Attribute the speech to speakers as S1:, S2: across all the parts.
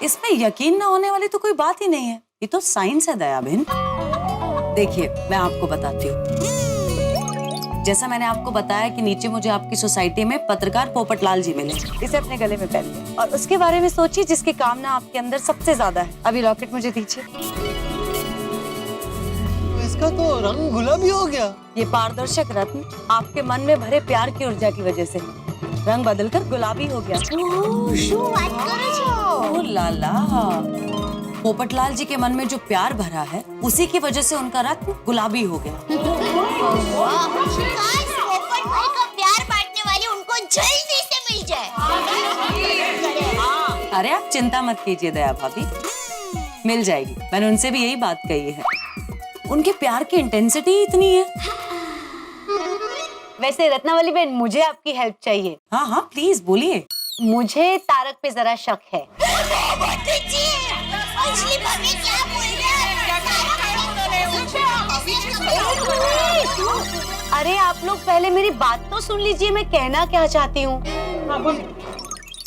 S1: इसमें यकीन ना होने वाली तो कोई बात ही नहीं है, ये तो साइंस है दया बहन। देखिए मैं आपको बताती हूँ। जैसा मैंने आपको बताया कि नीचे मुझे आपकी सोसाइटी में पत्रकार पोपटलाल जी मिले, इसे अपने गले में पहन लिया और उसके बारे में सोचिए जिसकी कामना आपके अंदर सबसे ज्यादा है। अभी लॉकेट मुझे दीजिए।
S2: इसका तो रंग गुलाबी हो गया।
S1: ये पारदर्शक रत्न आपके मन में भरे प्यार की ऊर्जा की वजह से रंग बदलकर गुलाबी हो गया। ओह लाला, पोपटलाल जी के मन में जो प्यार भरा है उसी की वजह से उनका रत्न गुलाबी हो गया।
S3: पोपट भाई का प्यार बांटने वाली उनको जल्दी से मिल जाए।
S1: अरे आप चिंता मत कीजिए दया भाभी, मिल जाएगी। मैंने उनसे भी यही बात कही है, उनके प्यार की इंटेंसिटी इतनी है।
S4: वैसे रत्नावली बहन, मुझे आपकी हेल्प चाहिए।
S1: हाँ हाँ प्लीज बोलिए।
S4: मुझे तारक पे जरा शक है। अरे आप लोग पहले मेरी बात तो सुन लीजिए, मैं कहना क्या चाहती हूँ।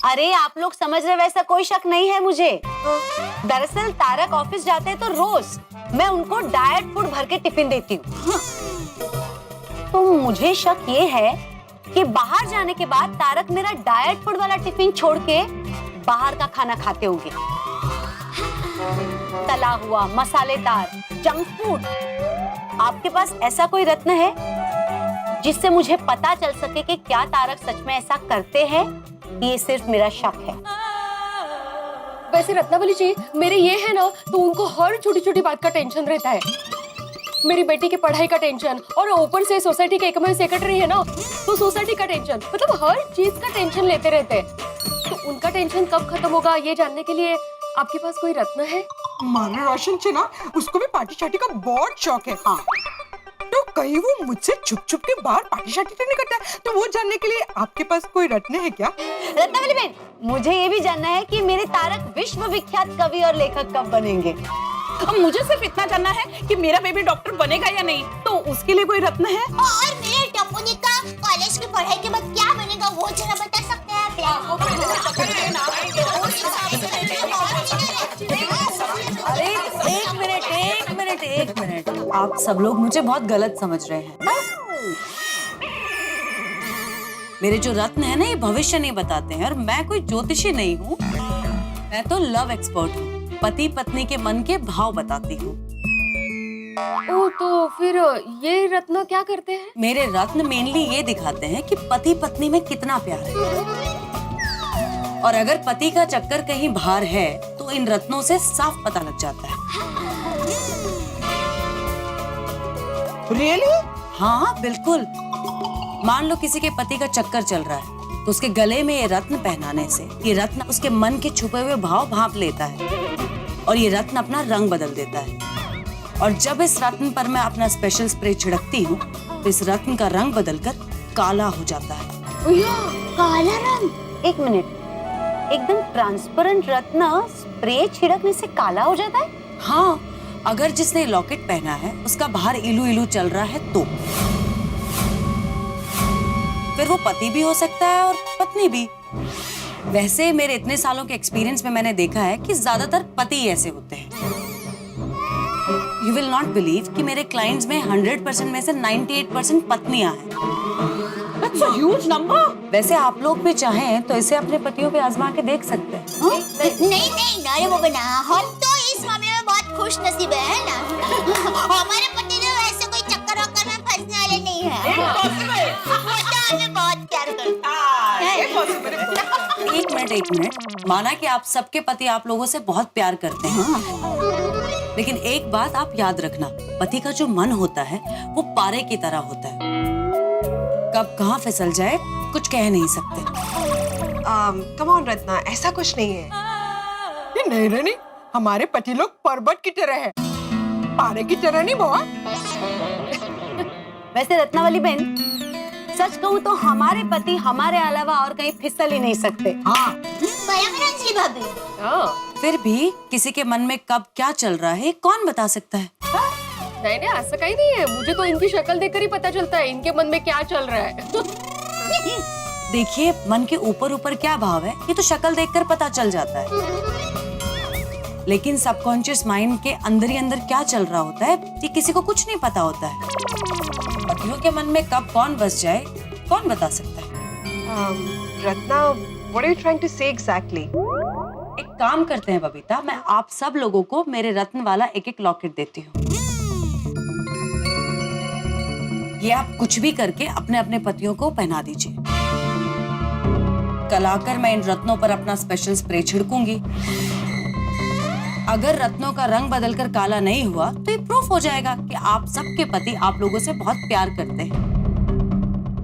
S4: अरे आप लोग समझ रहे, वैसा कोई शक नहीं है मुझे। दरअसल तारक ऑफिस जाते हैं तो रोज मैं उनको डाइट फूड भर के टिफिन देती हूँ। तो मुझे शक ये है कि बाहर जाने के बाद तारक मेरा डाइट फूड वाला टिफिन छोड़ के बाहर का खाना खाते होंगे। तला हुआ, मसालेदार, जंक फूड। आपके पास ऐसा कोई रत्न है जिससे मुझे पता चल सके कि क्या तारक सच में ऐसा करते हैं? ये सिर्फ मेरा शक है।
S5: वैसे रत्नावली जी, मेरे ये है ना, तो उनको हर छोटी छोटी बात का टेंशन रहता है। मेरी बेटी की पढ़ाई का टेंशन, और ऊपर से सोसाइटी के एकमात्र सेक्रेटरी है ना, तो सोसाइटी का टेंशन, मतलब हर चीज का टेंशन लेते रहते हैं। तो उनका टेंशन कब खत्म होगा ये जानने के लिए आपके पास कोई रत्न है?
S6: माना रोशन छे ना, उसको भी पार्टी शार्टी का बहुत शौक है। हाँ। तो कहीं वो मुझसे छुप छुप के बाहर पार्टी शार्टी तो नहीं करता है, तो वो जानने के लिए आपके पास कोई रत्न है क्या?
S4: रत्नावली बहन, मुझे ये भी जानना है कि मेरे तारक विश्व विख्यात कवि और लेखक कब बनेंगे।
S7: अब मुझे सिर्फ इतना जानना है कि मेरा बेबी डॉक्टर बनेगा या नहीं, तो उसके लिए कोई रत्न है?
S3: और मेरे टप्पूनी का कॉलेज की पढ़ाई के बाद क्या बनेगा वो जरा बता सकते हैं आप?
S1: अरे एक मिनट, आप सब लोग मुझे बहुत गलत समझ रहे हैं। मेरे जो रत्न है ना, ये भविष्य नहीं बताते हैं और मैं कोई ज्योतिषी नहीं हूँ। मैं तो लव एक्सपर्ट हूँ, पति पत्नी के मन के भाव बताती हूँ।
S5: ओ, तो फिर ये रत्न क्या करते हैं?
S1: मेरे रत्न मेनली ये दिखाते हैं कि पति पत्नी में कितना प्यार है, और अगर पति का चक्कर कहीं बाहर है तो इन रत्नों से साफ पता लग जाता है।
S6: रियली?
S1: हाँ बिल्कुल। मान लो किसी के पति का चक्कर चल रहा है तो उसके गले में ये रत्न पहनाने से ये रत्न उसके मन के छुपे हुए भाव भांप लेता है और ये रत्न अपना रंग बदल देता है। और जब इस रत्न पर मैं अपना स्पेशल स्प्रे छिड़कती हूँ तो इस रत्न का रंग बदलकर काला हो जाता है।
S3: काला रंग?
S4: एक मिनट, एकदम ट्रांसपेरेंट रत्न स्प्रे छिड़कने से काला हो जाता है?
S1: हाँ, अगर जिसने लॉकेट पहना है उसका बाहर इलू इलू चल रहा है तो फिर वो पति भी हो सकता है और पत्नी भी। वैसे मेरे इतने सालों के एक्सपीरियंस में मैंने देखा है कि ज्यादातर पति ऐसे होते हैं। यू विल नॉट बिलीव कि मेरे क्लाइंट्स में 100% में से 98% पत्नियां हैं।
S7: That's a huge number.
S1: वैसे आप लोग भी चाहें तो इसे अपने पतियों पे आजमा के देख सकते हैं।
S3: नहीं नारे बाबा ना, हम तो इस मामले में बहुत खुश नसीब है ना। हमारे पति तो वैसे कोई चक्कर वक्कर में फंसने वाले नहीं है। वो तो हमें बहुत प्यार करता है।
S1: एक मिनट, माना कि आप सबके पति आप लोगों से बहुत प्यार करते हैं, लेकिन एक बात आप याद रखना, पति का जो मन होता है वो पारे की तरह होता है, कब कहाँ फिसल जाए कुछ कह नहीं सकते।
S6: कम ऑन रत्ना, ऐसा कुछ नहीं है। नहीं रानी, हमारे पति लोग पर्वत की तरह है, पारे की तरह नहीं बुआ।
S4: वैसे रत्नावली बहन, सच कहूँ तो हमारे पति हमारे अलावा और कहीं फिसल ही नहीं सकते।
S6: हाँ।
S3: भाभी।
S1: फिर भी किसी के मन में कब क्या चल रहा है कौन बता सकता है?
S5: नहीं नहीं, ऐसा कहीं नहीं है। मुझे तो इनकी शक्ल देखकर ही पता चलता है इनके मन में क्या चल रहा है।
S1: देखिए, मन के ऊपर ऊपर क्या भाव है ये तो शक्ल देखकर पता चल जाता है। लेकिन सबकॉन्शियस माइंड के अंदर ही अंदर क्या चल रहा होता है ये किसी को कुछ नहीं पता होता है। पतियों के मन में कब कौन बस जाए कौन बता सकता है।
S6: Ratna, what are you trying to say exactly?
S1: एक काम करते हैं बबीता, मैं आप सब लोगों को मेरे रत्न वाला एक एक लॉकेट देती हूँ। ये आप कुछ भी करके अपने अपने पतियों को पहना दीजिए। कल आकर मैं इन रत्नों पर अपना स्पेशल स्प्रे छिड़कूंगी। अगर रत्नों का रंग बदलकर काला नहीं हुआ तो ये प्रूफ हो जाएगा कि आप सबके पति आप लोगों से बहुत प्यार करते हैं।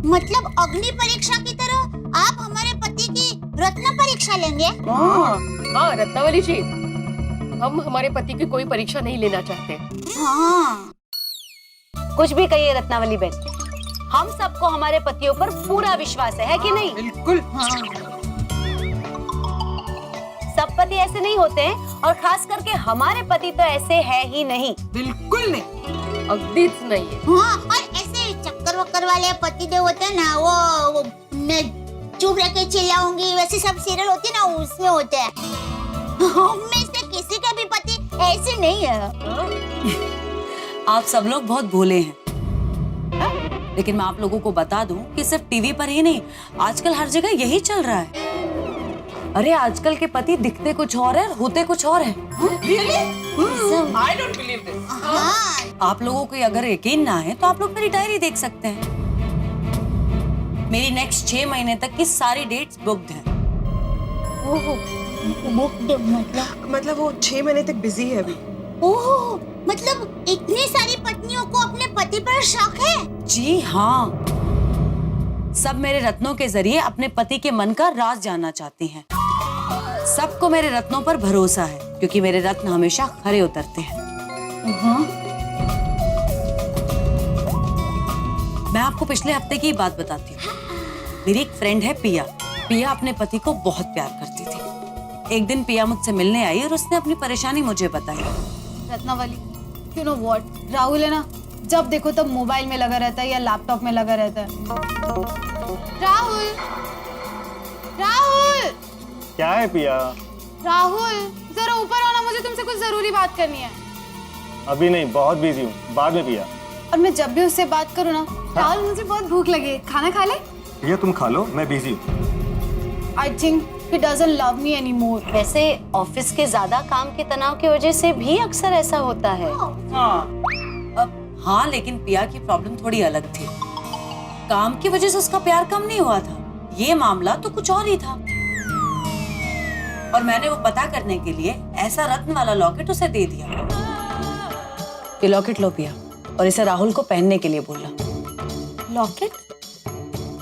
S3: मतलब अग्नि परीक्षा की तरह आप हमारे पति की रत्न परीक्षा लेंगे?
S5: हाँ रत्नावली जी, हम हमारे पति की कोई परीक्षा नहीं लेना चाहते।
S3: हाँ।
S4: कुछ भी कहिए रत्नावली बहन, हम सबको हमारे पतियों पर पूरा विश्वास है कि नहीं?
S6: बिल्कुल।
S4: सब पति ऐसे नहीं होते हैं और खास करके हमारे पति तो ऐसे है ही नहीं।
S6: बिल्कुल नहीं।
S5: अगदीच नहीं है।
S3: हाँ, और ऐसे चक्कर वक्कर वाले पति जो होते हैं ना, वो मैं चुप रह के चिल्लाऊंगी वैसे सब सीरियल होती है ना, उसमें होते हैं। हम में से किसी का भी पति ऐसे नहीं है।
S1: आप सब लोग बहुत भोले हैं, लेकिन मैं आप लोगों को बता दूं कि सिर्फ टीवी पर ही नहीं, आजकल हर जगह यही चल रहा है। अरे आजकल के पति दिखते कुछ और है, होते कुछ और है।
S7: I don't believe this.
S3: हाँ।
S1: आप लोगों को अगर यकीन ना है तो आप लोग मेरी डायरी देख सकते हैं। मेरी नेक्स्ट 6 महीने तक की सारी डेट्स बुक्ड हैं।
S6: मतलब वो 6 महीने तक बिजी है अभी।
S3: ओह, मतलब इतनी सारी पत्नियों को अपने पति पर शक है?
S1: जी हाँ, सब मेरे रत्नों के जरिए अपने पति के मन का राज जानना चाहती हैं। सबको मेरे रत्नों पर भरोसा है क्योंकि मेरे रत्न हमेशा खरे उतरते हैं। मैं आपको पिछले हफ्ते की बात बताती हूँ। मेरी एक फ्रेंड है पिया। पिया अपने पति को बहुत प्यार करती थी। एक दिन पिया मुझसे मिलने आई और उसने अपनी परेशानी मुझे बताई।
S8: Ratnavali, you know what, Rahul है ना, जब देखो तब मोबाइल में लगा रहता है या लैपटॉप में लगा रहता है। राहुल, राहुल,
S2: क्या है पिया?
S8: राहुल, जरा ऊपर आओ ना, मुझे तुमसे कुछ जरूरी बात करनी है।
S2: अभी नहीं, बहुत बिजी हूँ, बाद में पिया।
S8: और मैं जब भी उससे बात करूँ ना, राहुल मुझे बहुत भूख लगी है, खाना खा ले।
S2: पिया तुम खा लो, मैं बिजी हूँ।
S8: I think he doesn't love me anymore.
S4: वैसे ऑफिस के ज्यादा काम के तनाव की वजह से भी अक्सर ऐसा होता है।
S1: हाँ, लेकिन पिया की प्रॉब्लम थोड़ी अलग थी। काम की वजह से उसका प्यार कम नहीं हुआ था, ये मामला तो कुछ और ही था। और मैंने वो पता करने के लिए ऐसा रत्न वाला लॉकेट उसे दे दिया। ये लॉकेट लो पिया, और इसे राहुल को पहनने के लिए बोला।
S8: लॉकेट?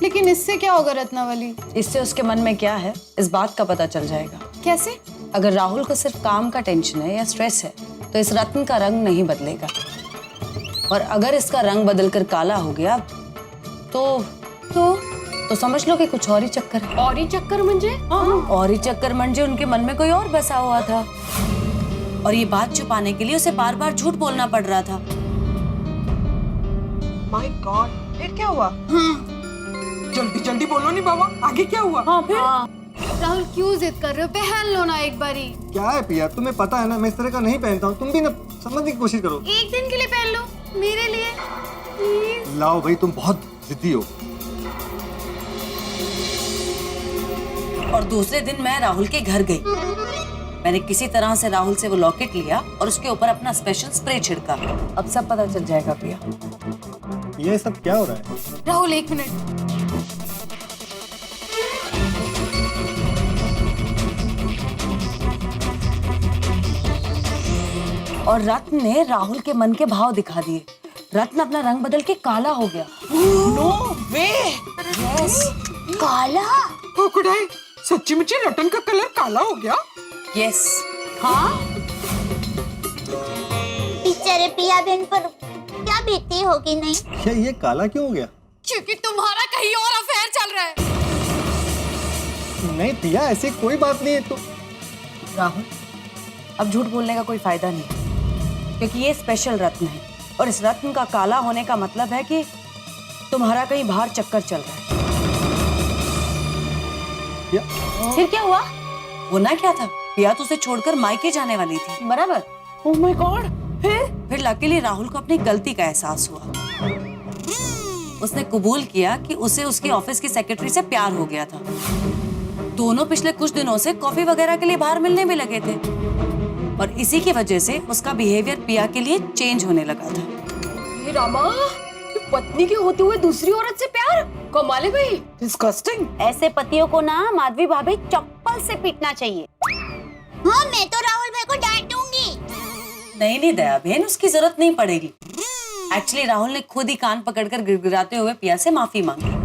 S8: लेकिन इससे क्या होगा रत्नावली?
S1: इससे उसके मन में क्या है इस बात का पता चल जाएगा।
S8: कैसे?
S1: अगर राहुल को सिर्फ काम का टेंशन है या स्ट्रेस है तो इस रत्न का रंग नहीं बदलेगा, और अगर इसका रंग बदलकर काला हो गया तो समझ लो कि कुछ और ही चक्कर है।
S5: और ही चक्कर म्हणजे?
S1: और ही चक्कर म्हणजे उनके मन में कोई और बसा हुआ था, और ये बात छुपाने के लिए उसे बार बार झूठ बोलना पड़ रहा था।
S6: माय गॉड, फिर क्या हुआ? जल्दी जल्दी बोलो नहीं बाबा, आगे क्या हुआ?
S1: हाँ फिर?
S8: राहुल क्यों जिद कर रहे हो? पहन लो ना एक बारी।
S2: क्या है पिया, तुम्हें पता है ना मैं इस तरह का नहीं पहनता हूँ, तुम भी ना समझने की कोशिश करो।
S8: एक दिन के लिए पहन लो, मेरे लिए प्लीज।
S2: लाओ भाई, तुम बहुत जिद्दी हो।
S1: और दूसरे दिन मैं राहुल के घर गई। मैंने किसी तरह से राहुल से वो लॉकेट लिया और उसके ऊपर अपना स्पेशल स्प्रे छिड़का। अब सब पता चल जाएगा पिया।
S2: ये सब क्या हो रहा है?
S8: राहुल एक मिनट।
S1: और रत्न ने राहुल के मन के भाव दिखा दिए। रत्न अपना रंग बदल के काला हो गया।
S7: नो वे।
S3: काला?
S6: ओ खुदाई, सच्ची मुच्ची रतन का कलर काला हो गया?
S1: यस।
S3: हाँ? बेचारे पिया बहन पर क्या बीती होगी नहीं?
S2: क्या ये काला क्यों हो गया?
S8: क्योंकि तुम्हारा कहीं और अफेयर चल रहा है।
S2: नहीं पिया, ऐसी कोई बात नहीं है। तो
S1: राहुल, अब झूठ बोलने का कोई फायदा नहीं, क्योंकि ये स्पेशल रत्न है, और इस रत्न का काला होने का मतलब है कि तुम्हारा कहीं बाहर चक्कर चल रहा है।
S2: या,
S1: फिर क्या हुआ? होना क्या था? पिया तो उसे छोड़कर मायके जाने वाली थी।
S4: बराबर।
S7: ओह माय गॉड,
S1: फिर लकीली राहुल को अपनी गलती का एहसास हुआ। उसने कबूल किया कि उसे उसके ऑफिस की सेक्रेटरी से प्यार हो गया था। दोनों पिछले कुछ दिनों से कॉफी वगैरह के लिए बाहर मिलने भी लगे थे और इसी की वजह से उसका बिहेवियर पिया के लिए चेंज होने लगा था।
S5: हे रामा, ये पत्नी के होते हुए दूसरी औरत से प्यार, कमाल है भाई।
S6: डिस्गस्टिंग।
S4: ऐसे पतियों को ना माधवी भाभी चप्पल से पीटना चाहिए।
S3: हाँ, मैं तो राहुल भाई को डांटूंगी।
S1: नहीं दया बहन, उसकी जरूरत नहीं पड़ेगी। एक्चुअली राहुल ने खुद ही कान पकड़कर गिड़गिड़ाते हुए पिया से माफी मांगी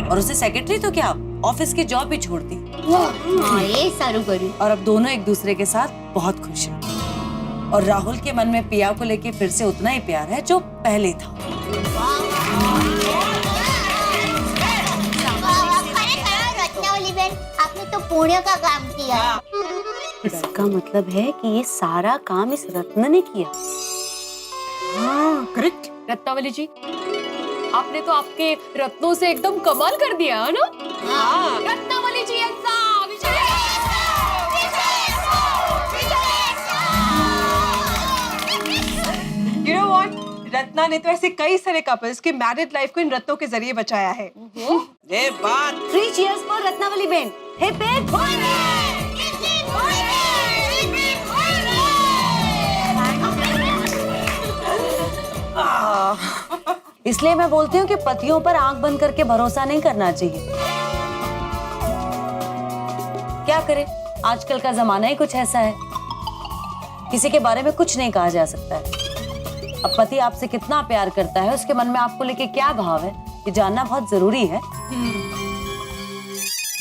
S1: और उसे सेक्रेटरी तो क्या, ऑफिस की जॉब भी छोड़ दी।
S3: हाँ, ये सारू करी।
S1: और अब दोनों एक दूसरे के साथ बहुत खुश हैं और राहुल के मन में पिया को लेके फिर से उतना ही प्यार है जो पहले था।
S3: रत्नावली बहन, आपने तो पुण्य का काम किया।
S4: इसका मतलब है कि ये सारा काम इस रत्न ने किया।
S6: हाँ, करेक्ट।
S5: रत्नावली जी, आपने तो आपके रत्नों से एकदम कमाल कर दिया है ना? हाँ। रत्नावली जी
S6: You know what? रत्ना ने तो ऐसे कई सारे कपल्स की मैरिड लाइफ को इन रत्नों के जरिए बचाया है।
S7: ये बात
S4: 3 cheers for रत्नावली बहन। Hip hip. इसलिए मैं बोलती हूँ कि पतियों पर आंख बंद करके भरोसा नहीं करना चाहिए। क्या करें, आजकल का जमाना ही कुछ ऐसा है, किसी के बारे में कुछ नहीं कहा जा सकता है। अब पति आपसे कितना प्यार करता है, उसके मन में आपको लेके क्या भाव है, ये जानना बहुत जरूरी है।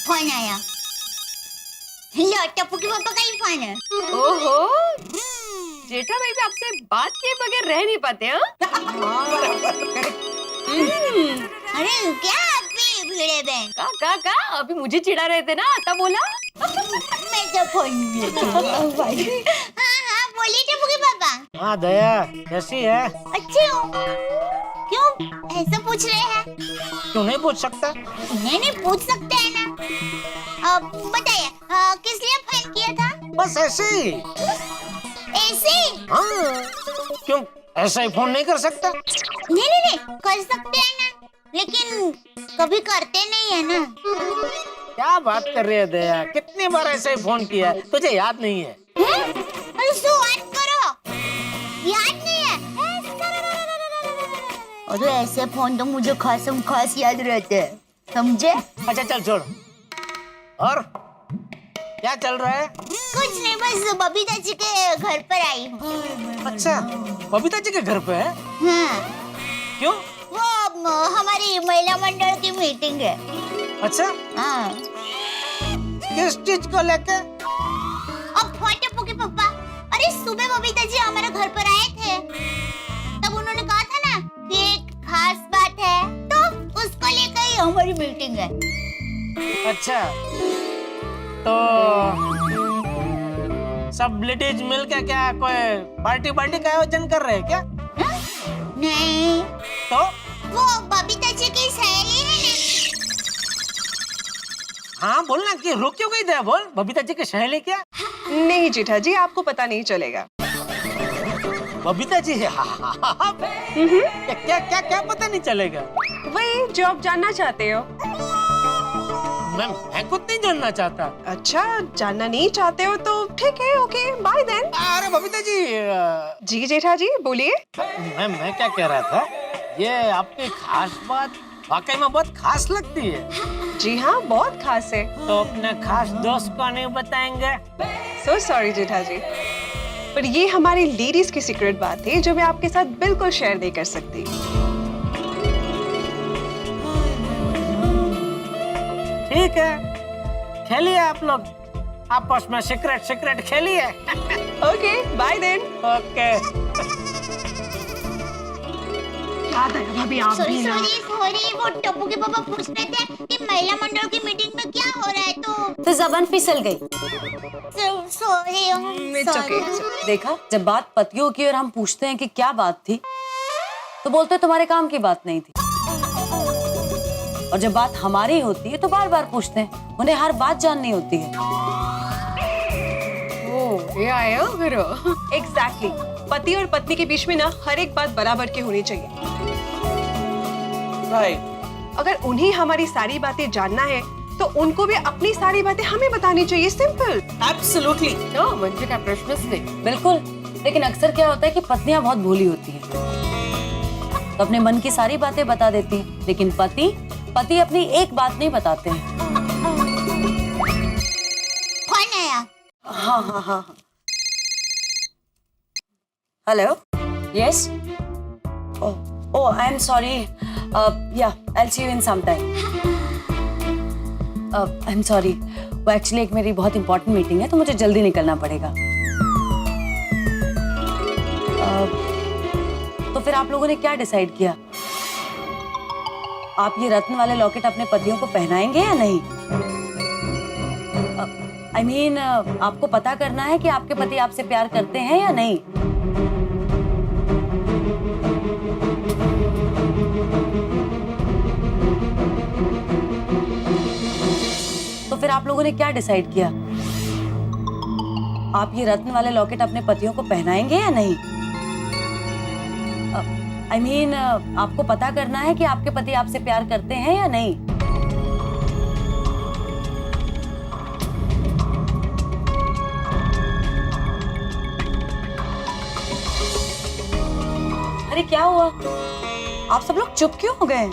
S3: फोन आया। लो, टप्पू के पापा का ही फोन है।
S5: ओहो, जेठा भाई भी आपसे बात किए बगैर रह नहीं पाते हैं?
S3: अरे क्या आप भी भिड़े बहन?
S5: का अभी मुझे चिढ़ा रहे थे ना, आता बोला।
S3: मैं तो फोन हाँ, बोलिए टप्पू के पापा।
S9: हाँ दया, कैसी है?
S3: अच्छी हूँ। क्यों ऐसा पूछ रहे हैं?
S9: क्यों नहीं पूछ सकता?
S3: नहीं पूछ सकते हैं ना। बताइए, किस लिए फोन किया था?
S9: बस ऐसे ही।
S3: ऐसे?
S9: हाँ, क्यों ऐसा ही फोन नहीं कर सकता?
S3: नहीं, कर सकते हैं ना, लेकिन कभी करते नहीं है ना।
S9: क्या बात कर रही है दया, कितनी बार ऐसे ही फोन किया है, तुझे याद नहीं है?
S3: अरे बात करो, याद नहीं है? अरे ऐसे फोन तो मुझे खास याद रहते हैं, समझे?
S9: अच्छा चल छोड़। और क्या चल रहा है?
S3: कुछ नहीं, बस बबीता जी के घर पर आई हूँ।
S9: अच्छा, बबीता जी के घर पे है?
S3: हाँ।
S9: क्यों?
S3: वो हमारी महिला मंडल की मीटिंग है।
S9: अच्छा,
S3: हाँ।
S9: किस चीज को लेके?
S3: अब टप्पू के पापा, अरे सुबह बबीता जी हमारे घर पर आए थे, तब उन्होंने कहा था ना कि एक खास बात है, तो उसको लेकर ही हमारी मीटिंग है।
S9: अच्छा, तो सब लेडीज मिलके क्या कोई पार्टी का आयोजन कर रहे हैं क्या?
S3: नहीं,
S9: तो
S3: वो बबीता जी की सहेली है ना।
S9: हाँ बोलना, कि रुक क्यों गई दया, बोल। बबीता जी की सहेली क्या?
S6: नहीं जेठा जी, आपको पता नहीं चलेगा।
S9: बबीता जी है? क्या पता नहीं चलेगा?
S6: वही जो आप जानना चाहते हो।
S9: मैं खुद नहीं जानना चाहता।
S6: अच्छा, जानना नहीं चाहते हो तो ठीक है, ओके, बाय देन।
S9: अरे बबीता जी।
S6: जी जेठा जी, बोलिए।
S9: मैं क्या कह रहा था, ये आपकी खास बात वाकई में बहुत खास लगती है।
S6: जी हाँ, बहुत खास है।
S9: तो अपने खास दोस्त को नहीं बताएंगे?
S6: सो सॉरी जेठा जी, पर ये हमारी लेडीज की सीक्रेट बात है जो मैं आपके साथ बिल्कुल शेयर नहीं कर सकती।
S9: ठीक है, खेलिए आप लोग आपस में सीक्रेट खेलिए।
S6: Okay, bye then.
S9: ओके।
S6: याद है भाभी, आप भी ना।
S3: सॉरी, वो टप्पू के पापा पूछ रहे थे कि महिला मंडल की मीटिंग में क्या हो रहा है, तो
S4: जबान फिसल गई।
S3: सॉरी।
S1: देखा, जब बात पतियों की और हम पूछते हैं कि क्या बात थी, तो बोलते तुम्हारे काम की बात नहीं थी। और जब बात हमारी होती है तो बार बार पूछते हैं, उन्हें हर बात जाननी होती है।
S5: ओह, ये आया फिर।
S10: एग्जैक्टली पति और पत्नी के बीच में ना हर एक बात बराबर की होनी चाहिए।
S9: राइट।
S10: अगर उन्हें हमारी सारी बातें जानना है तो उनको भी अपनी सारी बातें हमें बतानी चाहिए। सिंपल।
S7: एब्सोल्युटली।
S5: म्हणजे काय प्रश्नच नाही।
S1: बिल्कुल, लेकिन अक्सर क्या होता है कि पत्नियां बहुत भोली होती हैं, तो अपने मन की सारी बातें बता देती हैं, लेकिन पति अपनी एक बात नहीं बताते हैं।
S3: कौन आया?
S1: हाँ। Hello, yes. Oh, I am sorry. Yeah, I will see you in some time. I am sorry, वो एक्चुअली एक मेरी बहुत इंपॉर्टेंट मीटिंग है, तो मुझे जल्दी निकलना पड़ेगा। तो फिर आप लोगों ने क्या डिसाइड किया? आप ये रत्न वाले लॉकेट अपने पतियों को पहनाएंगे या नहीं? I mean, आपको पता करना है कि आपके पति आपसे प्यार करते हैं या नहीं। तो फिर आप लोगों ने क्या डिसाइड किया? आप ये रत्न वाले लॉकेट अपने पतियों को पहनाएंगे या नहीं? I mean, आपको पता करना है कि आपके पति आपसे प्यार करते हैं या नहीं। अरे क्या हुआ? आप सब लोग चुप क्यों हो गए?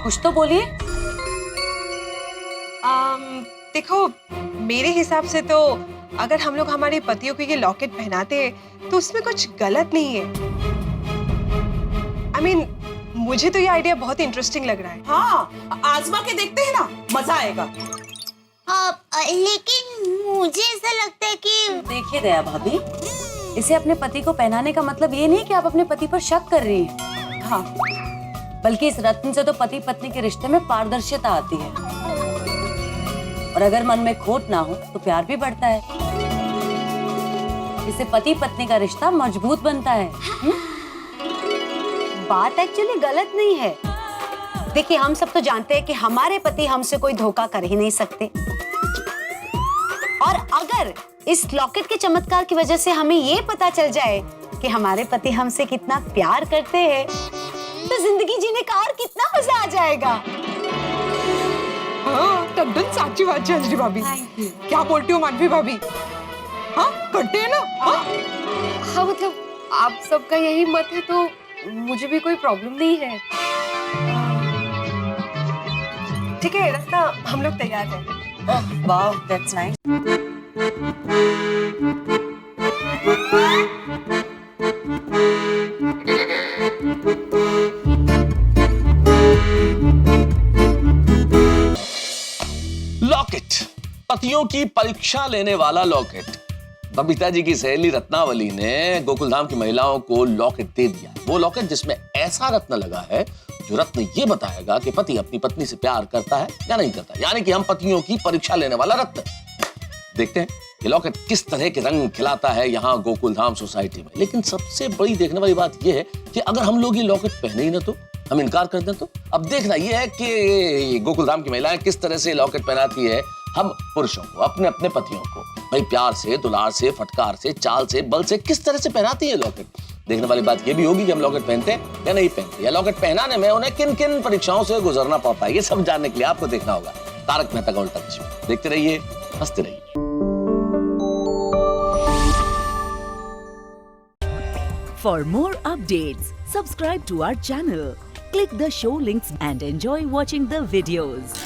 S1: कुछ तो बोलिए।
S10: देखो, मेरे हिसाब से तो अगर हम लोग हमारे पतियों को ये लॉकेट पहनाते हैं तो उसमें कुछ गलत नहीं है। I mean, मुझे तो ये आइडिया बहुत इंटरेस्टिंग लग रहा है।
S7: हाँ, आजमा के देखते हैं ना, मजा आएगा।
S3: लेकिन मुझे ऐसा लगता है कि
S1: देखिए दया भाभी, इसे अपने पति को पहनाने का मतलब ये नहीं कि आप अपने पति पर शक कर रही हैं। हाँ, बल्कि इस रत्न से तो पति पत्नी के रिश्ते में पारदर्शिता आती है, और अगर मन में खोट ना हो तो प्यार भी बढ़ता है। इससे पति पत्नी का रिश्ता मजबूत बनता है।
S4: बात एक्चुअली गलत नहीं है। देखिए, हम सब तो जानते हैं कि हमारे पति हमसे कोई धोखा कर ही नहीं सकते, और अगर इस लॉकेट के चमत्कार की वजह से हमें ये पता चल जाए कि हमारे पति हमसे कितना प्यार करते हैं, तो जिंदगी जीने का और कितना मजा आ जाएगा।
S6: हाँ, तद्दन साची बात है अंजलि भाभी। क्या बोलती हो माधवी भाभी? हाँ, करते हैं ना?
S5: हाँ, मतलब आप सबका यही मत है तो मुझे भी कोई प्रॉब्लम नहीं है।
S10: ठीक है रत्ना, हम लोग तैयार हैं।
S1: वाह, दैट्स नाइस।
S11: लॉकेट, पतियों की परीक्षा लेने वाला लॉकेट। बबीता जी की सहेली रत्नावली ने गोकुलधाम की महिलाओं को लॉकेट दे दिया। वो लॉकेट जिसमें ऐसा रत्न लगा है जो रत्न ये बताएगा कि पति अपनी पत्नी से प्यार करता है या नहीं करता, यानी कि हम पतियों की परीक्षा लेने वाला रत्न। देखते हैं ये लॉकेट किस तरह के रंग खिलाता है यहाँ गोकुलधाम सोसाइटी में। लेकिन सबसे बड़ी देखने वाली बात यह है कि अगर हम लोग ये लॉकेट पहने ही ना तो, हम इनकार कर दें तो। अब देखना यह है कि गोकुलधाम की महिलाएं किस तरह से लॉकेट पहनाती है हम पुरुषों को, अपने अपने पतियों को। भाई प्यार से, दुलार से, फटकार से, चाल से, बल से किस तरह से पहनाती है लॉकेट। देखने वाली बात यह भी होगी कि हम लॉकेट पहनते हैं या नहीं पहनते, या लॉकेट पहनाने में उन्हें किन किन परीक्षाओं से गुजरना पड़ता है। ये सब जानने के लिए आपको देखना होगा तारक मेहता का उल्टा चश्मा। देखते रहिए, हंसते रहिए।
S12: For more updates, subscribe to our channel, click the show links and enjoy watching the videos.